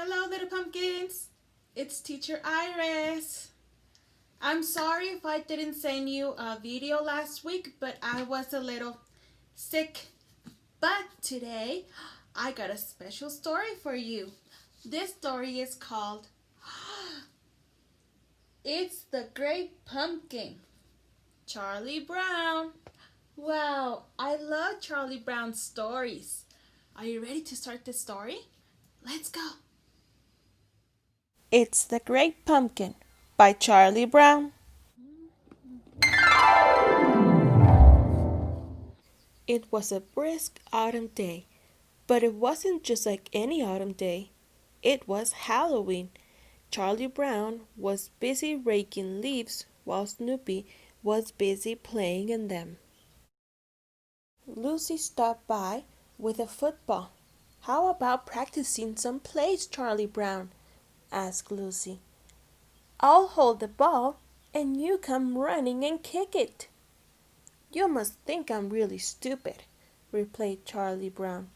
Hello, little pumpkins. It's Teacher Iris. I'm sorry if I didn't send you a video last week, but I was a little sick. But today, I got a special story for you. This story is called It's the Great Pumpkin. Charlie Brown. Wow, I love Charlie Brown's stories. Are you ready to start the story? Let's go. It's the Great Pumpkin by Charlie Brown. It was a brisk autumn day, but it wasn't just like any autumn day. It was Halloween. Charlie Brown was busy raking leaves while Snoopy was busy playing in them. Lucy stopped by with a football. How about practicing some plays, Charlie Brown? Asked Lucy. I'll hold the ball and you come running and kick it. You must think I'm really stupid, replied Charlie Brown.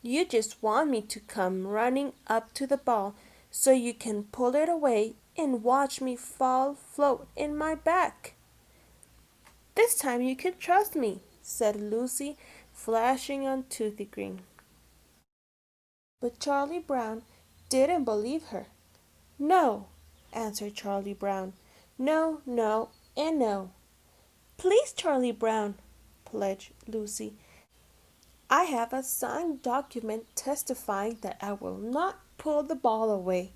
You just want me to come running up to the ball so you can pull it away and watch me fall float in my back. This time you can trust me, said Lucy, flashing on Toothy Green. But Charlie Brown didn't believe her. No, answered Charlie Brown. No, no, and no. Please, Charlie Brown, pledged Lucy. I have a signed document testifying that I will not pull the ball away.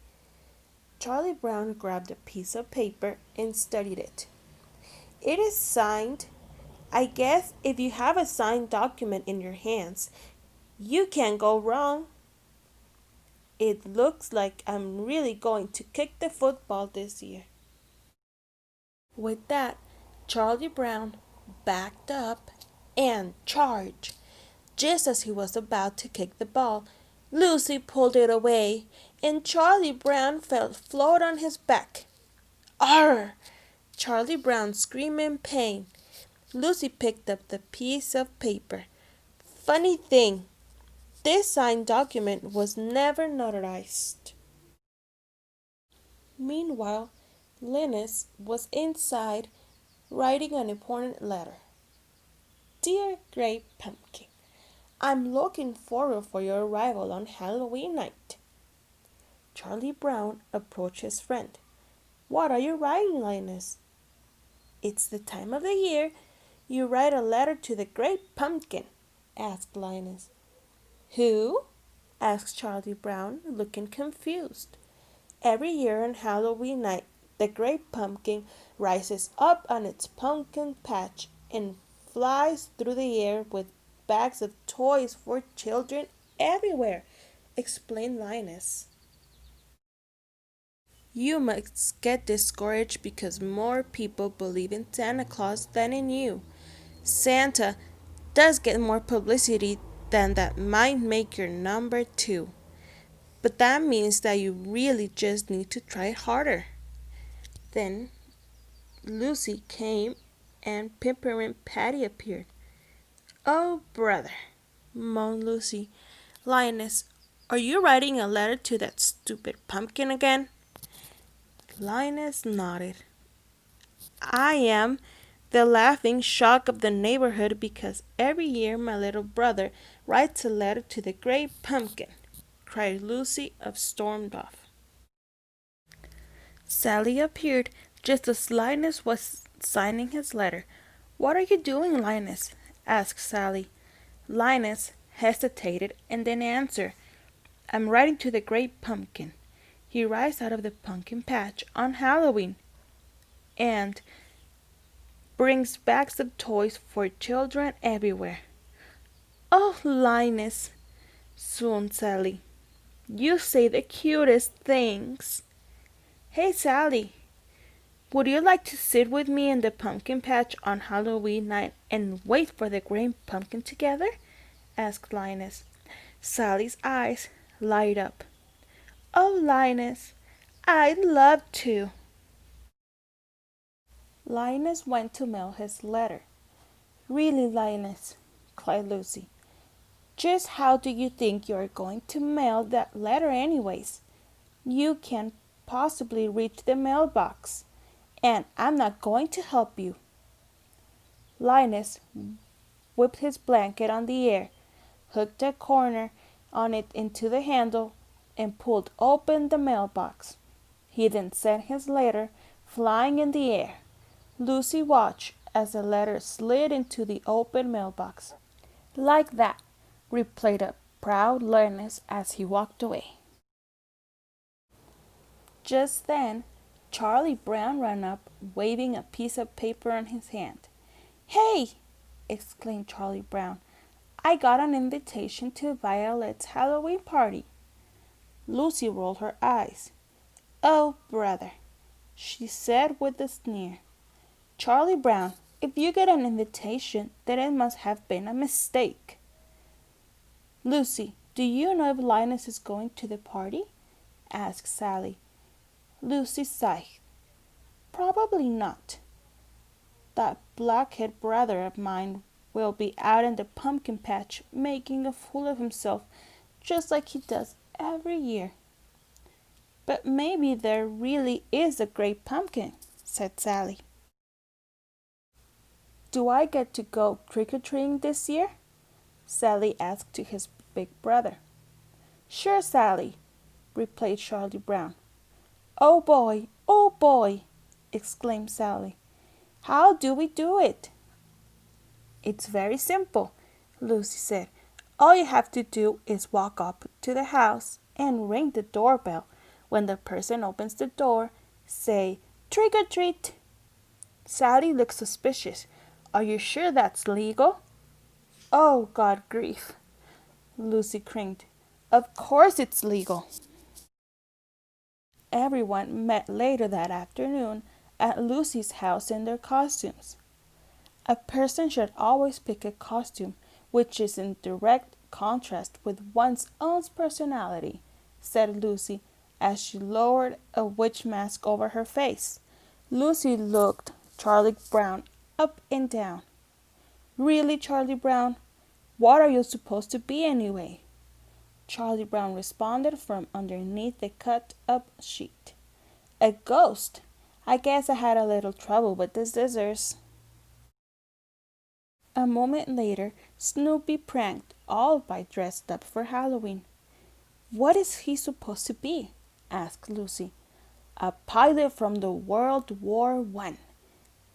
Charlie Brown grabbed a piece of paper and studied it. It is signed. I guess if you have a signed document in your hands, you can't go wrong. It looks like I'm really going to kick the football this year. With that, Charlie Brown backed up and charged. Just as he was about to kick the ball, Lucy pulled it away, and Charlie Brown fell flat on his back. Arr! Charlie Brown screamed in pain. Lucy picked up the piece of paper. Funny thing, this signed document was never notarized. Meanwhile, Linus was inside writing an important letter. Dear Great Pumpkin, I'm looking forward for your arrival on Halloween night. Charlie Brown approached his friend. What are you writing, Linus? It's the time of the year you write a letter to the Great Pumpkin, asked Linus. Who? Asked Charlie Brown, looking confused. Every year on Halloween night, the Great Pumpkin rises up on its pumpkin patch and flies through the air with bags of toys for children everywhere, explained Linus. You must get discouraged because more people believe in Santa Claus than in you. Santa does get more publicity than that might make your number two. But that means that you really just need to try harder. Then Lucy came and Peppermint Patty appeared. Oh, brother, moaned Lucy. Linus, are you writing a letter to that stupid pumpkin again? Linus nodded. I am the laughing shock of the neighborhood because every year my little brother writes a letter to the Great Pumpkin, cried Lucy and stormed off. Sally appeared just as Linus was signing his letter. What are you doing, Linus? Asked Sally. Linus hesitated and then answered, I'm writing to the Great Pumpkin. He rides out of the pumpkin patch on Halloween and brings bags of toys for children everywhere. Oh, Linus, swooned Sally. You say the cutest things. Hey, Sally, would you like to sit with me in the pumpkin patch on Halloween night and wait for the Great Pumpkin together? Asked Linus. Sally's eyes light up. Oh, Linus, I'd love to. Linus went to mail his letter. Really, Linus, cried Lucy. Just how do you think you're going to mail that letter anyways? You can't possibly reach the mailbox, and I'm not going to help you." Linus whipped his blanket on the air, hooked a corner on it into the handle, and pulled open the mailbox. He then sent his letter flying in the air. Lucy watched as the letter slid into the open mailbox. "Like that," replied a proud Linus as he walked away. Just then, Charlie Brown ran up, waving a piece of paper in his hand. "Hey!" exclaimed Charlie Brown. "I got an invitation to Violet's Halloween party." Lucy rolled her eyes. "Oh, brother," she said with a sneer. "Charlie Brown, if you get an invitation, then it must have been a mistake." "Lucy, do you know if Linus is going to the party?" asked Sally. Lucy sighed. "Probably not. That blockhead brother of mine will be out in the pumpkin patch making a fool of himself just like he does every year." "But maybe there really is a great pumpkin," said Sally. "Do I get to go trick-or-treating this year?" Sally asked to his big brother. "Sure, Sally," replied Charlie Brown. "Oh boy, oh boy!" exclaimed Sally. "How do we do it?" "It's very simple," Lucy said. "All you have to do is walk up to the house and ring the doorbell. When the person opens the door, say, 'Trick or treat.'" Sally looked suspicious. "Are you sure that's legal?" "Oh, God grief," Lucy cried. "Of course it's legal." Everyone met later that afternoon at Lucy's house in their costumes. A person should always pick a costume which is in direct contrast with one's own personality, said Lucy as she lowered a witch mask over her face. Lucy looked Charlie Brown up and down. "Really, Charlie Brown? What are you supposed to be anyway?" Charlie Brown responded from underneath the cut-up sheet. "A ghost. I guess I had a little trouble with the scissors." A moment later, Snoopy pranked all by dressed up for Halloween. "What is he supposed to be?" asked Lucy. "A pilot from the World War I,"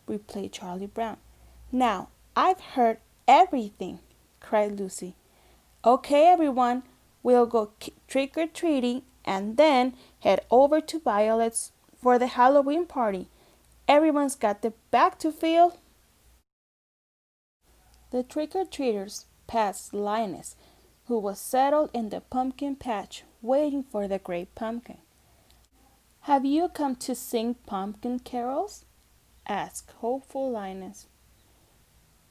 replied Charlie Brown. "Now, I've heard everything," cried Lucy. "Okay, everyone, we'll go trick-or-treating and then head over to Violet's for the Halloween party. Everyone's got the bag to fill." The trick-or-treaters passed Linus, who was settled in the pumpkin patch waiting for the great pumpkin. "Have you come to sing pumpkin carols?" asked hopeful Linus.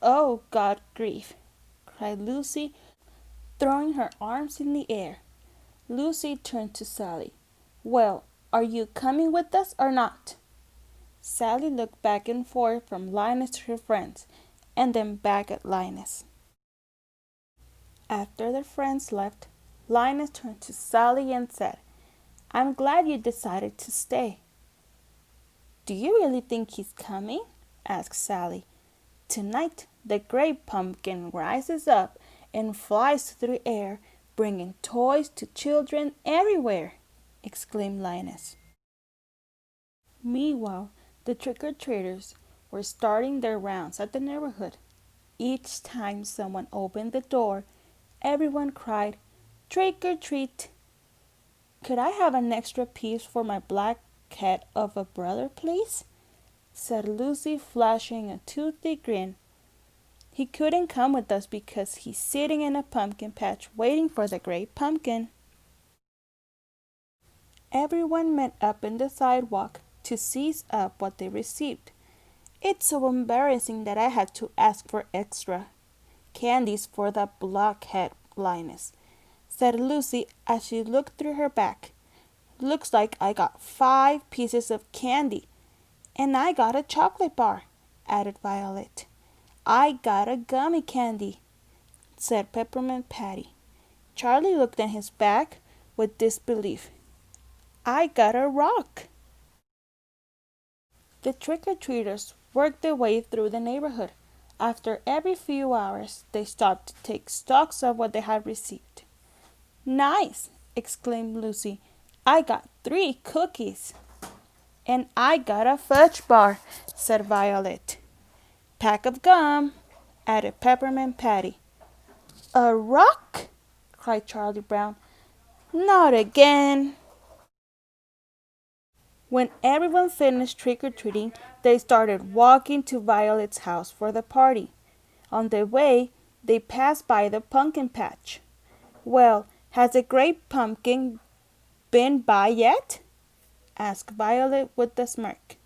"Oh, God grief!" cried Lucy, throwing her arms in the air. Lucy turned to Sally. "Well, are you coming with us or not?" Sally looked back and forth from Linus to her friends, and then back at Linus. After their friends left, Linus turned to Sally and said, "I'm glad you decided to stay." "Do you really think he's coming?" asked Sally. "Tonight the great pumpkin rises up and flies through the air, bringing toys to children everywhere," exclaimed Linus. Meanwhile, the trick-or-treaters were starting their rounds at the neighborhood. Each time someone opened the door, everyone cried, "Trick or treat!" "Could I have an extra piece for my black cat of a brother, please?" said Lucy, flashing a toothy grin. "He couldn't come with us because he's sitting in a pumpkin patch waiting for the great pumpkin." Everyone met up in the sidewalk to seize up what they received. "It's so embarrassing that I had to ask for extra candies for that blockhead Linus," said Lucy as she looked through her bag. "Looks like I got 5 pieces of candy." "And I got a chocolate bar," added Violet. "I got a gummy candy," said Peppermint Patty. Charlie looked in his bag with disbelief. I got a rock. The trick-or-treaters worked their way through the neighborhood. After every few hours, they stopped to take stocks of what they had received. Nice! Exclaimed Lucy. I got 3 cookies. And I got a fudge bar, said Violet. Pack of gum, added Peppermint Patty. A rock? Cried Charlie Brown. Not again. When everyone finished trick-or-treating, they started walking to Violet's house for the party. On their way, they passed by the pumpkin patch. Well, has the great pumpkin been by yet? Asked Violet with a smirk.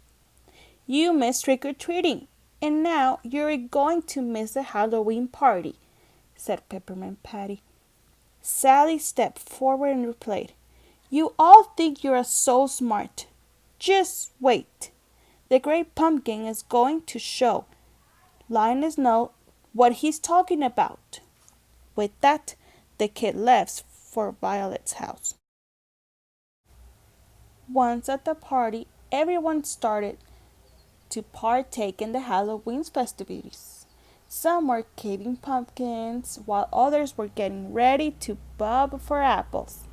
You missed trick-or-treating, and now you're going to miss the Halloween party, said Peppermint Patty. Sally stepped forward and replied, You all think you're so smart. Just wait. The great pumpkin is going to show Linus know what he's talking about. With that, the kid left for Violet's house. Once at the party, everyone started to partake in the Halloween festivities. Some were caving pumpkins, while others were getting ready to bob for apples.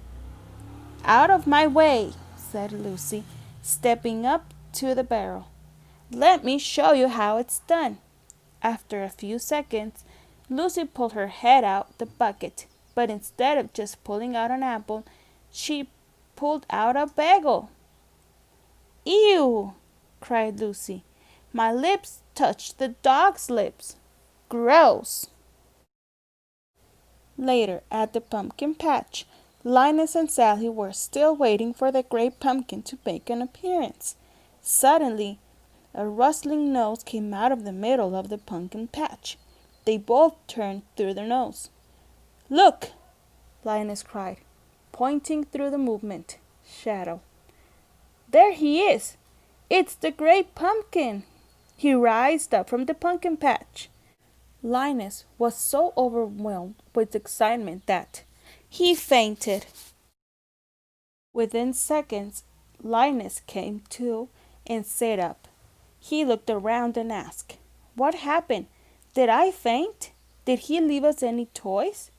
Out of my way, said Lucy, stepping up to the barrel. Let me show you how it's done. After a few seconds, Lucy pulled her head out the bucket, but instead of just pulling out an apple, she pulled out a bagel. Ew! Cried Lucy. My lips touched the dog's lips. Gross! Later, at the pumpkin patch, Linus and Sally were still waiting for the great pumpkin to make an appearance. Suddenly, a rustling noise came out of the middle of the pumpkin patch. They both turned through their nose. Look! Linus cried, pointing through the movement shadow. There he is! It's the great pumpkin! He rised up from the pumpkin patch. Linus was so overwhelmed with excitement that he fainted. Within seconds, Linus came to and sat up. He looked around and asked, What happened? Did I faint? Did he leave us any toys?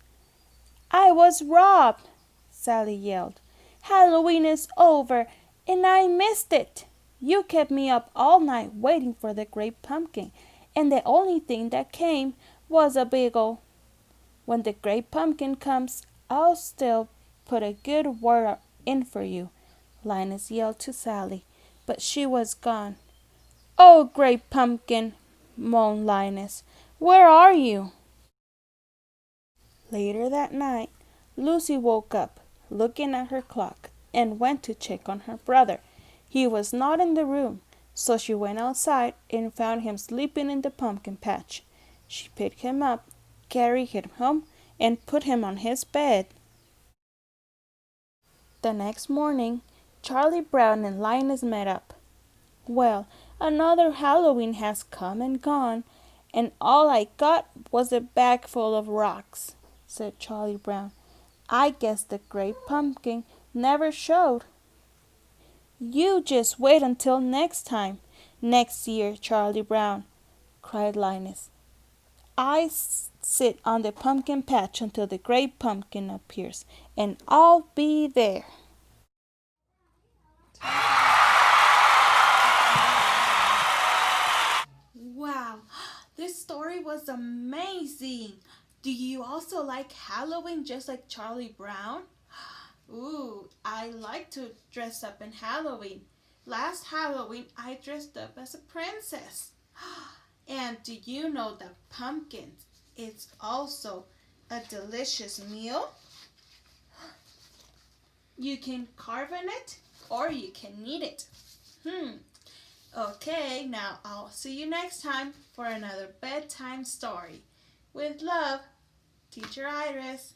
I was robbed, Sally yelled. Halloween is over, and I missed it. You kept me up all night waiting for the great pumpkin, and the only thing that came was a bagel. When the great pumpkin comes, I'll still put a good word in for you, Linus yelled to Sally, but she was gone. Oh, great pumpkin, moaned Linus, where are you? Later that night, Lucy woke up, looking at her clock, and went to check on her brother. He was not in the room, so she went outside and found him sleeping in the pumpkin patch. She picked him up, carried him home, and put him on his bed. The next morning, Charlie Brown and Linus met up. Well, another Halloween has come and gone, and all I got was a bag full of rocks, said Charlie Brown. I guess the great pumpkin never showed. You just wait until next time. Next year, Charlie Brown, cried Linus. I sit on the pumpkin patch until the great pumpkin appears, and I'll be there. Wow, this story was amazing. Do you also like Halloween just like Charlie Brown? Ooh, I like to dress up in Halloween. Last Halloween, I dressed up as a princess. And do you know that pumpkin is also a delicious meal? You can carve in it or you can eat it. Okay, now I'll see you next time for another bedtime story. With love, Teacher Iris.